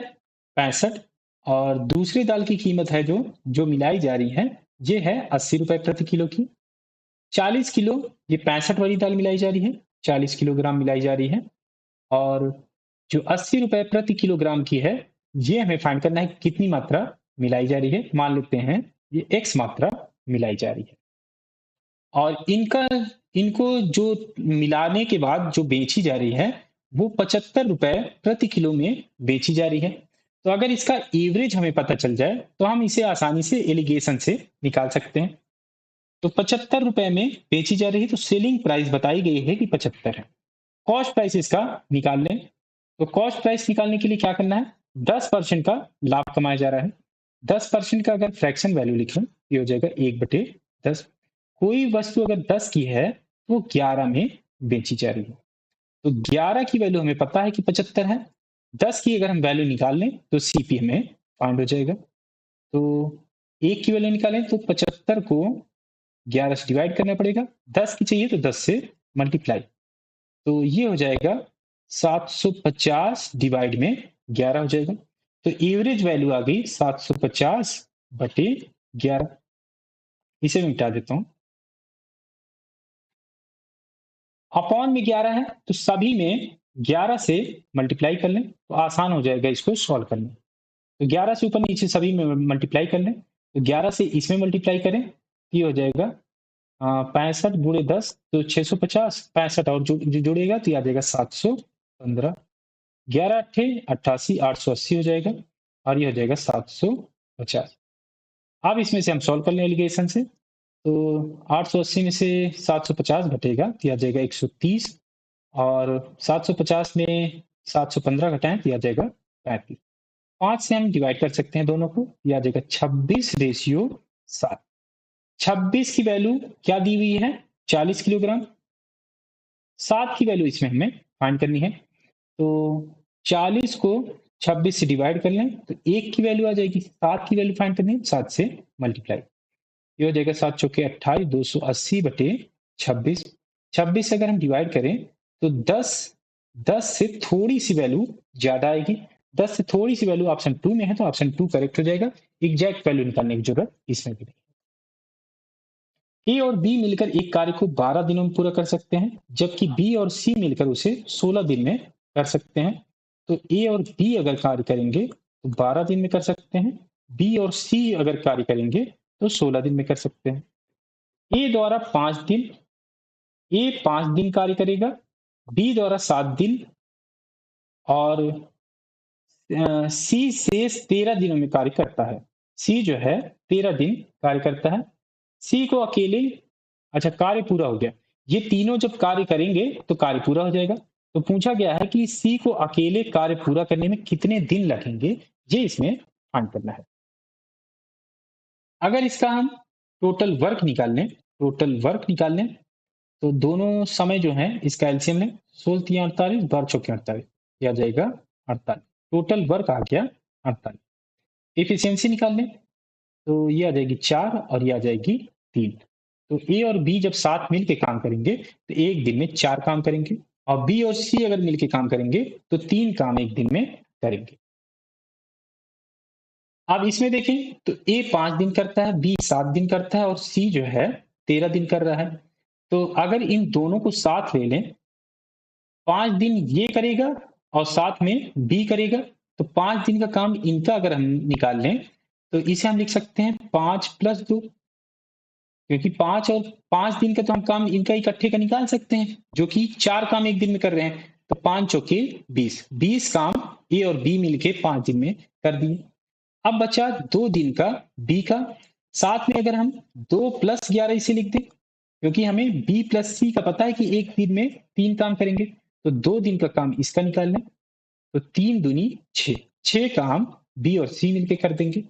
65 और दूसरी दाल की कीमत है जो जो मिलाई जा रही है ये है 80 रुपए प्रति किलो की। 40 किलो ये 65 वाली दाल मिलाई जा रही है, 40 किलोग्राम मिलाई जा रही है, और जो 80 रुपए प्रति किलोग्राम की है ये हमें फाइंड करना है कितनी मात्रा मिलाई जा रही है। मान लेते हैं ये x मात्रा मिलाई जा रही है, और इनको जो मिलाने के बाद जो बेची जा रही है वो 75 रुपए प्रति किलो में बेची जा रही है। तो अगर इसका एवरेज हमें पता चल जाए तो हम इसे आसानी से एलिगेशन से निकाल सकते हैं। तो 75 रुपए में बेची जा रही है, तो सेलिंग प्राइस बताई गई है कि 75 है। कॉस्ट प्राइस इसका निकाल लें, तो कॉस्ट प्राइस निकालने के लिए क्या करना है? 10% का लाभ कमाया जा रहा है, 10% का अगर फ्रैक्शन वैल्यू लिखें ये हो जाएगा 1/10। कोई वस्तु अगर 10 की है तो 11 में बेची जा रही है, तो 11 की वैल्यू हमें पता है कि 75 है, 10 की अगर हम वैल्यू निकाल लें तो सीपी हमें फाइंड हो जाएगा। तो 1 की वैल्यू निकालें तो 75 को 11 से डिवाइड करना पड़ेगा। 10 की चाहिए तो 10 से मल्टीप्लाई। तो ये हो जाएगा 750 डिवाइड में 11 हो जाएगा। तो एवरेज वैल्यू आ गई 750 बटे 11। इसे मैं मिटा देता हूं। अपॉन में 11 है तो सभी में 11 से मल्टीप्लाई कर लें तो आसान हो जाएगा इसको सॉल्व करना। तो 11 से ऊपर नीचे सभी में मल्टीप्लाई कर लें। तो 11 से इसमें मल्टीप्लाई करें तो ये हो जाएगा 65 गुणे 10 तो 650। 65 और जोड़िएगा तो आ जाएगा 715। 11 अट्ठे 88, 880 हो जाएगा और ये हो जाएगा 750। अब इसमें से हम सॉल्व कर लें एलिगेशन से। तो 880 में से 750 घटेगा तो आ जाएगा 130 और 750 में 715 घटाएं तो आ जाएगा 35। 5 से हम डिवाइड कर सकते हैं दोनों को, यह आ जाएगा 26/7। 26 की वैल्यू क्या दी हुई है 40 किलोग्राम। 7 की वैल्यू इसमें हमें फाइंड करनी है। तो 40 को 26 से डिवाइड कर लें तो 1 की वैल्यू आ जाएगी। 7 की वैल्यू फाइंड करनी है 7 से मल्टीप्लाई। ये हो जाएगा 7 चौके 28, 280 बटे 26। 26 से अगर हम डिवाइड करें तो 10 से थोड़ी सी वैल्यू ज्यादा आएगी। 10 से थोड़ी सी वैल्यू ऑप्शन 2 में है तो ऑप्शन 2 करेक्ट हो जाएगा। एग्जैक्ट वैल्यू निकालने की जरूरत इसमें भी नहीं। ए और बी मिलकर एक कार्य को 12 दिनों में पूरा कर सकते हैं, जबकि बी और सी मिलकर उसे 16 दिन में कर सकते हैं। तो ए और बी अगर कार्य करेंगे तो 12 दिन में कर सकते हैं। बी और सी अगर कार्य करेंगे तो 16 दिन में कर सकते हैं। ए द्वारा 5 दिन, ए 5 दिन कार्य करेगा, बी द्वारा 7 दिन और सी शेष 13 दिनों में कार्य करता है। सी जो है 13 दिन कार्य करता है। सी को अकेले, अच्छा कार्य पूरा हो गया। ये तीनों जब कार्य करेंगे तो कार्य पूरा हो जाएगा। तो पूछा गया है कि सी को अकेले कार्य पूरा करने में कितने दिन लगेंगे, ये इसमें फाइंड करना है। अगर इसका हम टोटल वर्क निकाल लें, तो दोनों समय जो है इसका एलसीएम लें। 16 3 48, 12 चौके 48, यह आ जाएगा 48। टोटल वर्क आ गया 48। एफिशिएंसी निकाल लें तो ये आ जाएगी 4 और ये आ जाएगी 3। तो ए और बी जब साथ मिलकर काम करेंगे तो एक दिन में 4 काम करेंगे और बी और सी अगर मिलकर काम करेंगे तो 3 काम एक दिन में करेंगे। अब इसमें देखें तो ए 5 दिन करता है, बी 7 दिन करता है और सी जो है 13 दिन कर रहा है। तो अगर इन दोनों को साथ ले लें, 5 दिन ये करेगा और साथ में बी करेगा, तो 5 दिन का काम इनका अगर हम निकाल लें तो इसे हम लिख सकते हैं 5 + 2, क्योंकि 5 और 5 दिन का तो हम काम इनका इकट्ठे का निकाल सकते हैं, जो कि 4 काम एक दिन में कर रहे हैं। तो 5 चौके 20, 20 काम ए और बी मिलके 5 दिन में कर दिए। अब बचा 2 दिन का बी का। साथ में अगर हम 2 + 11 इसे लिख दें, क्योंकि हमें बी प्लस सी का पता है कि एक दिन में 3 काम करेंगे। तो 2 दिन का काम इसका निकाल लें तो 3 दूनी 6, 6 काम बी और सी मिलके कर देंगे।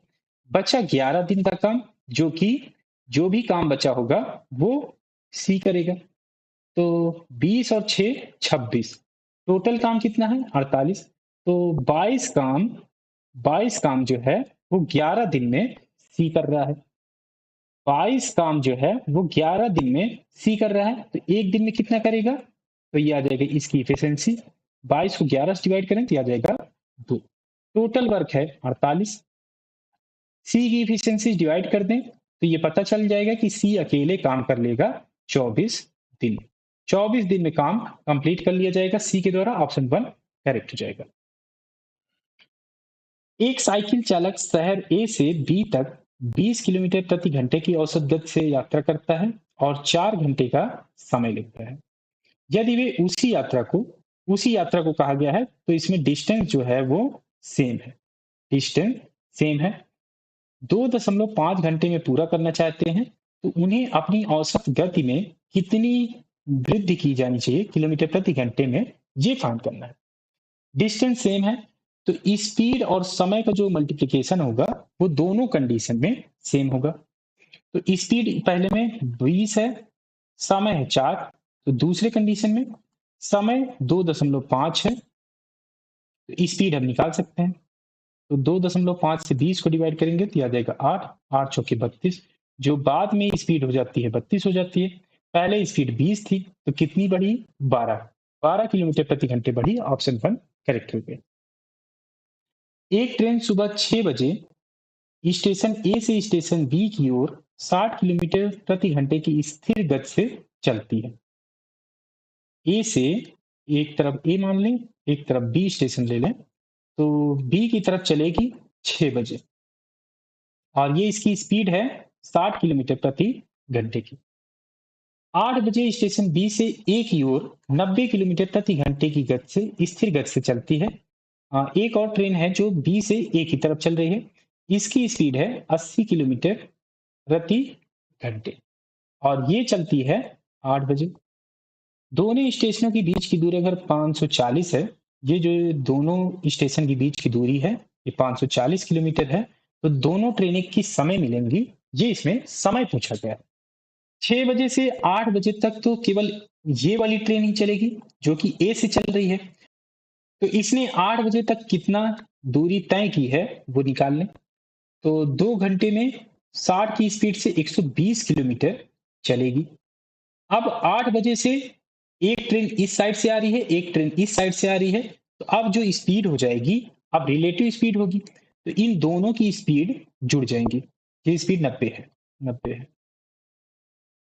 बचा 11 दिन का काम, जो कि जो भी काम बचा होगा वो सी करेगा। तो 20 और 6 26, टोटल काम कितना है 48। तो 22 काम जो है वो 11 दिन में सी कर रहा है। 22 काम जो है वो 11 दिन में सी कर रहा है। तो एक दिन में कितना करेगा, तो ये आ जाएगा इसकी इफिशियंसी। 22 को 11 से डिवाइड करें तो ये आ जाएगा 2। टोटल वर्क है 48। सी की इफिशियंसी डिवाइड कर दें तो ये पता चल जाएगा कि सी अकेले काम कर लेगा 24 दिन। 24 दिन में काम कंप्लीट कर लिया जाएगा सी के द्वारा। ऑप्शन 1 करेक्ट हो जाएगा। एक साइकिल चालक शहर ए से बी तक 20 किलोमीटर प्रति घंटे की औसत गति से यात्रा करता है और 4 घंटे का समय लगता है। यदि वे उसी यात्रा को कहा गया है तो इसमें डिस्टेंस जो है वो सेम है। डिस्टेंस सेम है। 2.5 घंटे में पूरा करना चाहते हैं तो उन्हें अपनी औसत गति में कितनी वृद्धि की जानी चाहिए किलोमीटर प्रति घंटे में, ये फाइंड करना है। डिस्टेंस सेम है तो स्पीड और समय का जो मल्टीप्लिकेशन होगा वो दोनों कंडीशन में सेम होगा। तो स्पीड पहले में 20 है, समय है 4। तो दूसरे कंडीशन में समय 2.5 है, तो स्पीड हम निकाल सकते हैं। तो 2.5 से 20 को डिवाइड करेंगे तो आ जाएगा 8, 8 चौके 32, जो बाद में स्पीड हो जाती है 32 हो जाती है। पहले स्पीड 20 थी तो कितनी बढ़ी? 12, 12 किलोमीटर प्रति घंटे बढ़ी। ऑप्शन 1 करेक्ट हो गया। एक ट्रेन सुबह 6 बजे स्टेशन ए से स्टेशन बी की ओर 60 किलोमीटर प्रति घंटे की स्थिर गति से चलती है। ए से, एक तरफ ए मान लें, एक तरफ बी स्टेशन ले लें, तो बी की तरफ चलेगी 6 बजे और ये इसकी स्पीड है 60 किलोमीटर प्रति घंटे की। 8 बजे स्टेशन बी से ए की ओर 90 किलोमीटर प्रति घंटे की गति से स्थिर गति से चलती है। एक और ट्रेन है जो बी से ए की तरफ चल रही है, इसकी स्पीड है 80 किलोमीटर प्रति घंटे और ये चलती है 8 बजे। दोनों स्टेशनों के बीच की दूरी अगर 540 है, ये जो दोनों स्टेशन के बीच की दूरी है ये 540 किलोमीटर है, तो दोनों ट्रेनें किस समय मिलेंगी, ये इसमें समय पूछा गया है। 6 बजे से 8 बजे तक तो केवल ये वाली ट्रेन ही चलेगी जो कि ए से चल रही है, तो इसने 8 बजे तक कितना दूरी तय की है वो निकाल लें। तो 2 घंटे में 60 की स्पीड से 120 किलोमीटर चलेगी। अब 8 बजे से एक ट्रेन इस साइड से आ रही है, एक ट्रेन इस साइड से आ रही है, तो अब जो स्पीड हो जाएगी, अब रिलेटिव स्पीड होगी, तो इन दोनों की स्पीड जुड़ जाएंगी। ये स्पीड 90 है, 90 है,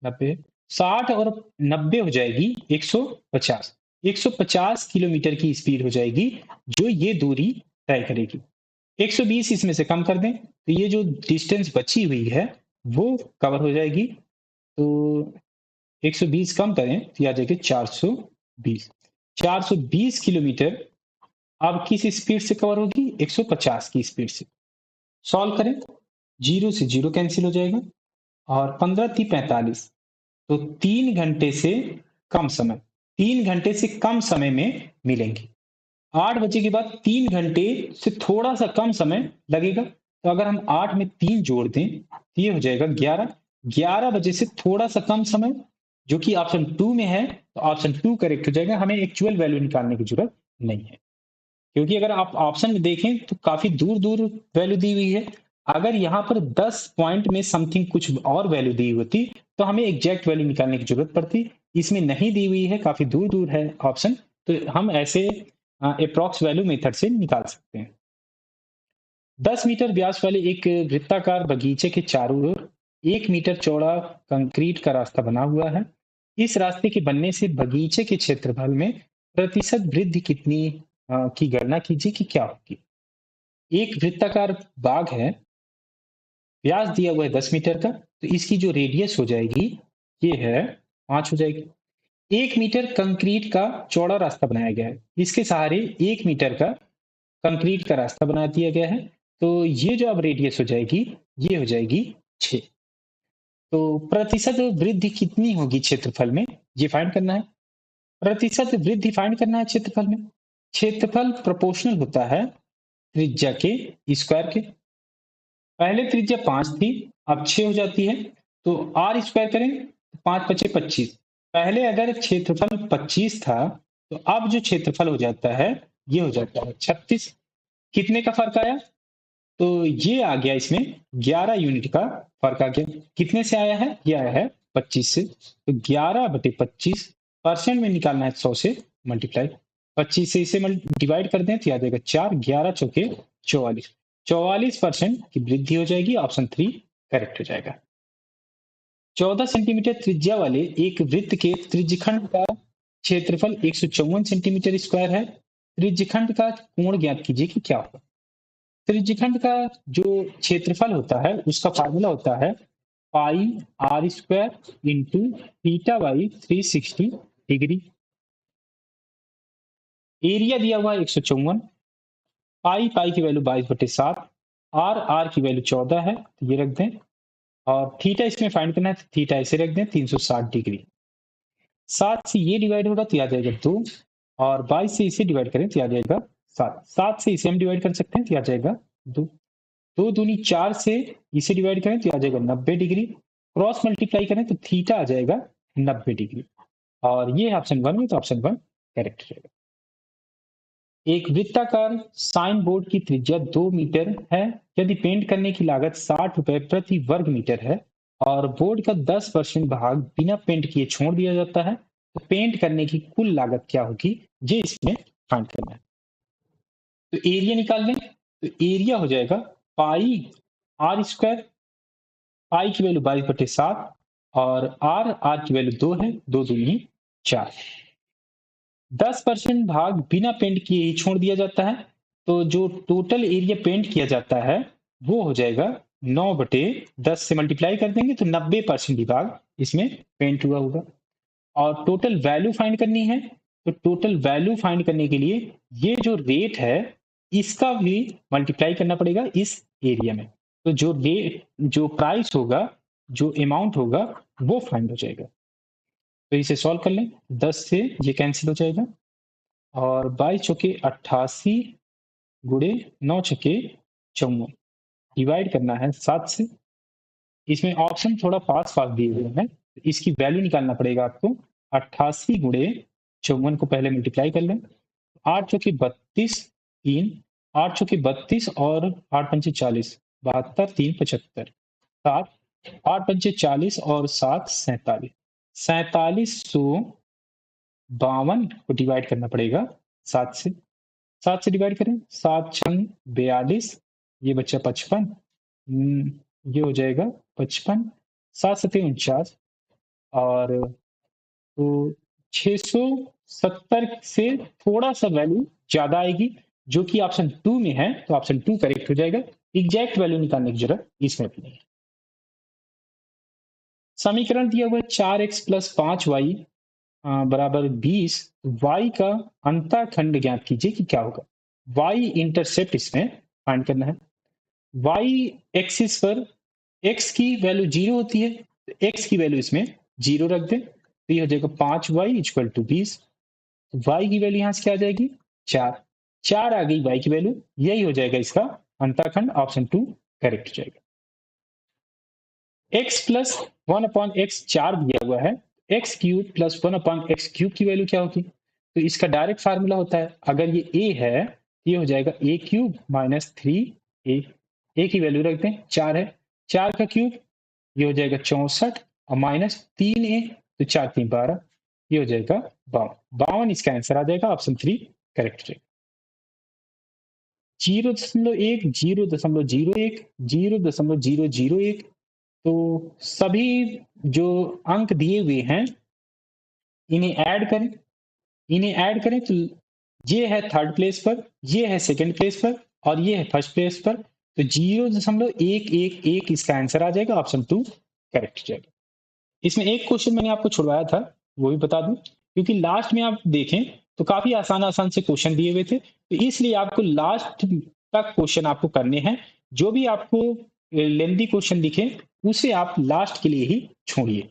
90 है। 60 और 90 हो जाएगी 150, 150 किलोमीटर की स्पीड हो जाएगी जो ये दूरी तय करेगी। 120 इसमें से कम कर दें तो ये जो डिस्टेंस बची हुई है वो कवर हो जाएगी। तो 120 कम करें तो आ जाएगी 420, 420 किलोमीटर अब किस स्पीड से कवर होगी? 150 की स्पीड से। सॉल्व करें, 0 से 0 कैंसिल हो जाएगा और 15 × 45, तो 3 घंटे से कम समय, 3 घंटे से कम समय में मिलेंगे। 8 बजे के बाद 3 घंटे से थोड़ा सा कम समय लगेगा, तो अगर हम 8 में 3 जोड़ दें तो ये हो जाएगा 11, 11 बजे से थोड़ा सा कम समय जो कि ऑप्शन 2 में है, तो ऑप्शन 2 करेक्ट हो जाएगा। हमें एक्चुअल वैल्यू निकालने की जरूरत नहीं है, क्योंकि अगर आप ऑप्शन में देखें तो काफी दूर दूर वैल्यू दी हुई है। अगर यहाँ पर 10 पॉइंट में समथिंग कुछ और वैल्यू दी होती तो हमें एग्जैक्ट वैल्यू निकालने की जरूरत पड़ती। इसमें नहीं दी हुई है, काफी दूर दूर है ऑप्शन, तो हम ऐसे अप्रॉक्स वैल्यू मेथड से निकाल सकते हैं। 10 मीटर व्यास वाले एक वृत्ताकार बगीचे के चारों ओर 1 मीटर चौड़ा कंक्रीट का रास्ता बना हुआ है। इस रास्ते के बनने से बगीचे के क्षेत्रफल में प्रतिशत वृद्धि कितनी की गणना कीजिए कि क्या होगी। एक वृत्ताकार बाग है, व्यास दिया हुआ है 10 मीटर का, तो इसकी जो रेडियस हो जाएगी ये है 5 हो जाएगी। 1 मीटर कंक्रीट का चौड़ा रास्ता बनाया गया है, इसके सहारे 1 मीटर का कंक्रीट का रास्ता बना दिया गया है, तो ये जो अब रेडियस हो जाएगी ये हो जाएगी 6। तो प्रतिशत वृद्धि कितनी होगी क्षेत्रफल में, ये फाइंड करना है। प्रतिशत वृद्धि फाइंड करना है क्षेत्रफल में। क्षेत्रफल प्रोपोर्शनल होता है त्रिज्या के स्क्वायर के। पहले त्रिज्या 5 थी, अब 6 हो जाती है, तो आर स्क्वायर करें, 5 × 5 = 25। पहले अगर क्षेत्रफल 25 था तो अब जो क्षेत्रफल हो जाता है ये हो जाता है 36। कितने का फर्क आया? तो ये आ गया, इसमें 11 यूनिट का फर्क आ गया। कितने से आया है? ये आया है 25 से, तो 11/25 परसेंट में निकालना है, 100 से मल्टीप्लाई। 25 से इसे डिवाइड कर दें तो आ जाएगा 4, 11 चौके 44, 44% की वृद्धि हो जाएगी। ऑप्शन 3 करेक्ट हो जाएगा। 14 सेंटीमीटर त्रिज्या वाले एक वृत्त के त्रिज्यखंड का क्षेत्रफल 154 सेंटीमीटर स्क्वायर है। त्रिज्यखंड का कोण ज्ञात कीजिए कि क्या होगा। त्रिज्यखंड का जो क्षेत्रफल होता है उसका फार्मूला होता है pi R square into theta by 360 degree. Area दिया हुआ है 154, पाई पाई की वैल्यू 22/7, आर की वैल्यू 14 है, तो ये रख दें, और थीटा इसमें फाइंड करना है तो थीटा ऐसे रख दें 360 डिग्री। 7 से ये डिवाइड होगा तो आ जाएगा 2, और 22 से इसे डिवाइड करें तो आ जाएगा 7, 7 से इसे हम डिवाइड कर सकते हैं तो आ जाएगा 2, 2 दूनी 4 से इसे डिवाइड करें तो आ जाएगा 90 डिग्री। क्रॉस मल्टीप्लाई करें तो थीटा आ जाएगा 90 डिग्री, और ये ऑप्शन 1 में, तो ऑप्शन 1 करेक्ट रहेगा। एक वृत्ताकार साइन बोर्ड की त्रिज्या 2 मीटर है। यदि पेंट करने की लागत 60 रुपए प्रति वर्ग मीटर है और बोर्ड का 10% भाग बिना पेंट किए छोड़ दिया जाता है, तो पेंट करने की कुल लागत क्या होगी, ये इसमें फाइंड करना है। तो एरिया निकाल लें। तो एरिया हो जाएगा पाई आर स्क्वायर, पाई की वैल्यू 22/7 और आर की वैल्यू 2 है, 2 दूनी 4। 10% भाग बिना पेंट किए ही छोड़ दिया जाता है, तो जो टोटल एरिया पेंट किया जाता है वो हो जाएगा 9/10 से मल्टीप्लाई कर देंगे तो 90% ही भाग इसमें पेंट हुआ होगा। और टोटल वैल्यू फाइंड करनी है, तो टोटल वैल्यू फाइंड करने के लिए ये जो रेट है इसका भी मल्टीप्लाई करना पड़ेगा इस एरिया में। तो जो रेट, जो प्राइस होगा, जो अमाउंट होगा वो फाइंड हो जाएगा। तो इसे सॉल्व कर लें। 10 से ये कैंसिल हो जाएगा और 22 चौके 88 गुणे 9 छके 54 डिवाइड करना है 7 से। इसमें ऑप्शन थोड़ा पास पास दिए हुए हैं, इसकी वैल्यू निकालना पड़ेगा आपको। 88 गुणे 54 को पहले मल्टीप्लाई कर लें। 8 चौके 32, 3 8 चौके 32 और 8 पंचे 40, 72 3 75 7 8 पंचे 40 और 7 47, 4752 को डिवाइड करना पड़ेगा 7 से। 7 से डिवाइड करें, 7 छंग 42, ये बच्चा 55, ये हो जाएगा 55, 7 सते 49 और तो 670 से थोड़ा सा वैल्यू ज्यादा आएगी जो कि ऑप्शन 2 में है, तो ऑप्शन 2 करेक्ट हो जाएगा। एग्जैक्ट वैल्यू निकालने की जरूरत इसमें भी नहीं है। समीकरण दिया हुआ है 4x प्लस 5y बराबर 20, y का अंतःखंड ज्ञात कीजिए कि क्या होगा। y इंटरसेप्ट इसमें फाइंड करना है। y एक्सिस पर x की वैल्यू 0 होती है, तो x की वैल्यू इसमें 0 रख दें, तो ये हो जाएगा 5y इक्वल टू 20। y की वैल्यू यहां से क्या आ जाएगी 4, 4 आ गई y की वैल्यू, यही हो जाएगा इसका अंतःखंड, ऑप्शन 2 करेक्ट हो जाएगा। x प्लस 1/x 4 दिया हुआ है, x cube plus 1/x cube की वैल्यू क्या होगी, तो इसका डायरेक्ट फार्मूला होता है, अगर ये a है ये हो जाएगा a cube minus 3a, a की वैल्यू रख दें 4 है, 4 का क्यूब ये हो जाएगा 64 और माइनस 3a, तो 4 3 12, ये हो जाएगा 52, 52 इसका आंसर आ जाएगा, ऑप्शन 3 करेक्ट हो जाएगा। 0.1 0.01 0.001, तो सभी जो अंक दिए हुए हैं इन्हें ऐड करें, इन्हें ऐड करें तो ये है थर्ड प्लेस पर, ये है सेकंड प्लेस पर और ये है फर्स्ट प्लेस पर, तो 0.111 इसका आंसर आ जाएगा, ऑप्शन 2 करेक्ट हो जाएगा। इसमें एक क्वेश्चन मैंने आपको छुड़वाया था, वो भी बता दूं, क्योंकि लास्ट में आप देखें तो काफी आसान आसान से क्वेश्चन दिए हुए थे, तो इसलिए आपको लास्ट तक क्वेश्चन आपको करने हैं। जो भी आपको लेंदी क्वेश्चन दिखे उसे आप लास्ट के लिए ही छोड़िए।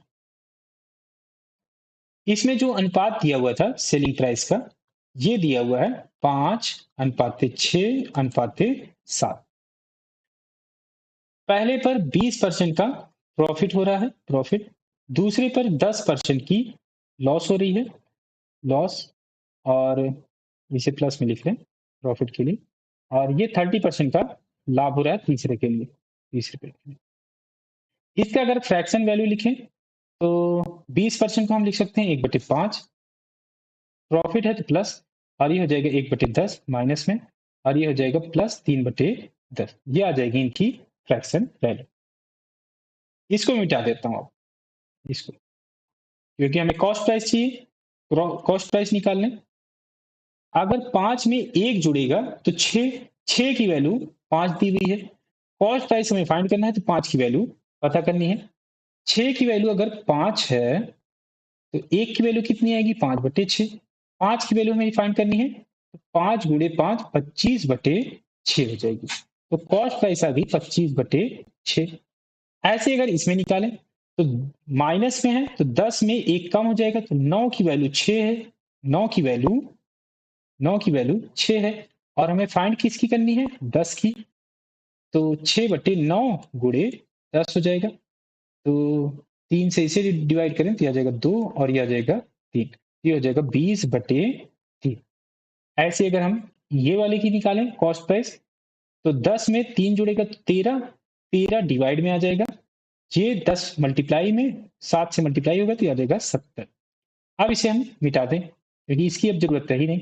इसमें जो अनुपात दिया हुआ था सेलिंग प्राइस का, ये दिया हुआ है 5:6:7। पहले पर 20% का प्रॉफिट हो रहा है, प्रॉफिट। दूसरे पर 10% की लॉस हो रही है, लॉस, और इसे प्लस में लिख लें प्रॉफिट के लिए, और ये 30% का लाभ हो रहा है तीसरे के लिए, 30 रुपए के लिए। इसका अगर फ्रैक्शन वैल्यू लिखें तो 20% को हम लिख सकते हैं 1/5, प्रॉफिट है तो प्लस, और ये हो जाएगा 1/10 माइनस में, और ये हो जाएगा प्लस 3/10, ये आ जाएगी इनकी फ्रैक्शन वैल्यू। इसको मिटा देता हूं अब, इसको, क्योंकि हमें कॉस्ट प्राइस चाहिए, कॉस्ट प्राइस निकाल लें। अगर 5 में 1 जुड़ेगा तो 6 की वैल्यू 5 दी हुई है, कॉस्ट प्राइस हमें फाइंड करना है तो 5 की वैल्यू पता करनी है। 6 की वैल्यू अगर 5 है तो 1 की वैल्यू कितनी आएगी 5/6, 5 की वैल्यू हमें फाइंड करनी है, तो 5 गुणे 5 25/6 हो जाएगी, तो कॉस्ट प्राइस आ गई 25/6। ऐसे अगर इसमें निकालें तो माइनस में है तो 10 में 1 कम हो जाएगा, तो 9 की वैल्यू 6 है, 9 की वैल्यू 9 की वैल्यू 6 है, और हमें फाइंड किसकी करनी है 10 की, तो 6/9 गुणे 10 हो जाएगा, तो 3 से इसे डिवाइड करें तो यह आ जाएगा 2 और यह आ जाएगा 3, ये हो जाएगा 20/3। ऐसे अगर हम ये वाले की निकालें कॉस्ट प्राइस, तो 10 में 3 जुड़ेगा तो 13, 13 डिवाइड में आ जाएगा, ये 10 मल्टीप्लाई में 7 से मल्टीप्लाई होगा तो ये आ जाएगा 70। अब इसे हम मिटा दें क्योंकि इसकी अब जरूरत है ही नहीं।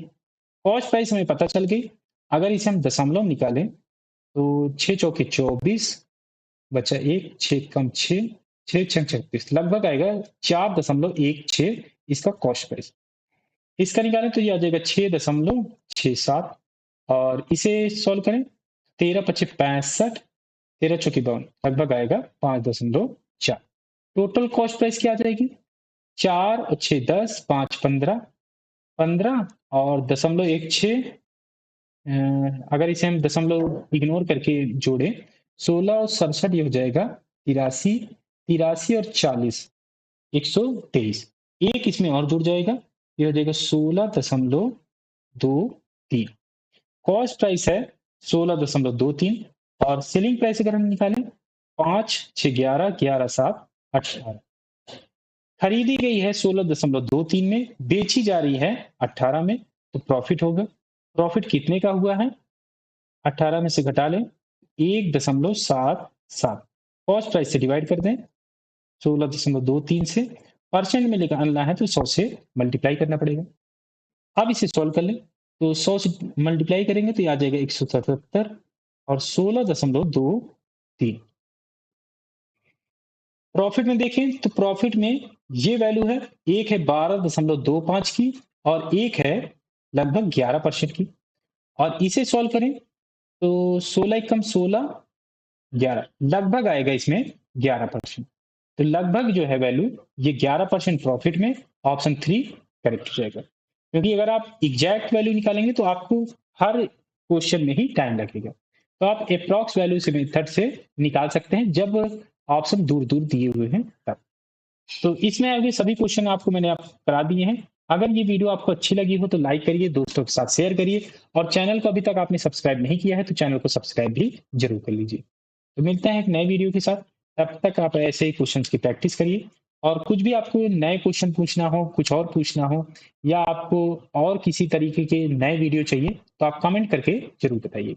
कॉस्ट प्राइस हमें पता चल गई। अगर इसे हम दशमलव निकालें तो 6 चौके 24 बचा 1, 6 कम 6, 6 छक 36, लगभग आएगा 4.16 इसका कॉस्ट प्राइस। इसका निकालें तो ये आ जाएगा 6.67 और इसे सॉल्व करें 13 पच्चे 65, 13 चौकी 52, लगभग आएगा 5.4। टोटल कॉस्ट प्राइस क्या आ जाएगी 4 और 6 10, 5 15, 15 और 0.16, अगर इसे हम दशमलव इग्नोर करके जोड़े 16 और 67 ये हो जाएगा 83, 83 और 40 123, एक इसमें और जुड़ जाएगा ये हो जाएगा 16.23। कॉस्ट प्राइस है 16.23 और सेलिंग प्राइस अगर हम निकालें 5 6 11, 11 7 18, खरीदी गई है 16.23 में, बेची जा रही है 18 में, तो प्रॉफिट होगा। प्रॉफिट कितने का हुआ है 18 में से घटा लें 1.77, कॉस्ट प्राइस से डिवाइड कर दें 16.23 से, परसेंट में निकालना है तो 100 से मल्टीप्लाई करना पड़ेगा। अब इसे सॉल्व कर लें तो 100 से मल्टीप्लाई करेंगे तो ये आ जाएगा 177 और 16.23। प्रॉफिट में देखें तो प्रॉफिट में ये वैल्यू है, एक है 12.25 की और एक है लगभग 11% की, और इसे सॉल्व करें तो 16 कम 16 11, लगभग आएगा इसमें 11%। तो लगभग जो है वैल्यू ये 11% प्रॉफिट में ऑप्शन 3 करेक्ट हो जाएगा। क्योंकि अगर आप एग्जैक्ट वैल्यू निकालेंगे तो आपको हर क्वेश्चन में ही टाइम लगेगा, तो आप अप्रॉक्स वैल्यू से मेथड से निकाल सकते हैं जब ऑप्शन दूर दूर दिए हुए हैं तब। तो इसमें आगे सभी क्वेश्चन आपको मैंने आप करा दिए हैं। अगर ये वीडियो आपको अच्छी लगी हो तो लाइक करिए, दोस्तों के साथ शेयर करिए, और चैनल को अभी तक आपने सब्सक्राइब नहीं किया है तो चैनल को सब्सक्राइब भी जरूर कर लीजिए। तो मिलते हैं एक नए वीडियो के साथ, तब तक आप ऐसे ही क्वेश्चंस की प्रैक्टिस करिए, और कुछ भी आपको नए क्वेश्चन पूछना हो, कुछ और पूछना हो, या आपको और किसी तरीके के नए वीडियो चाहिए तो आप कमेंट करके जरूर बताइए।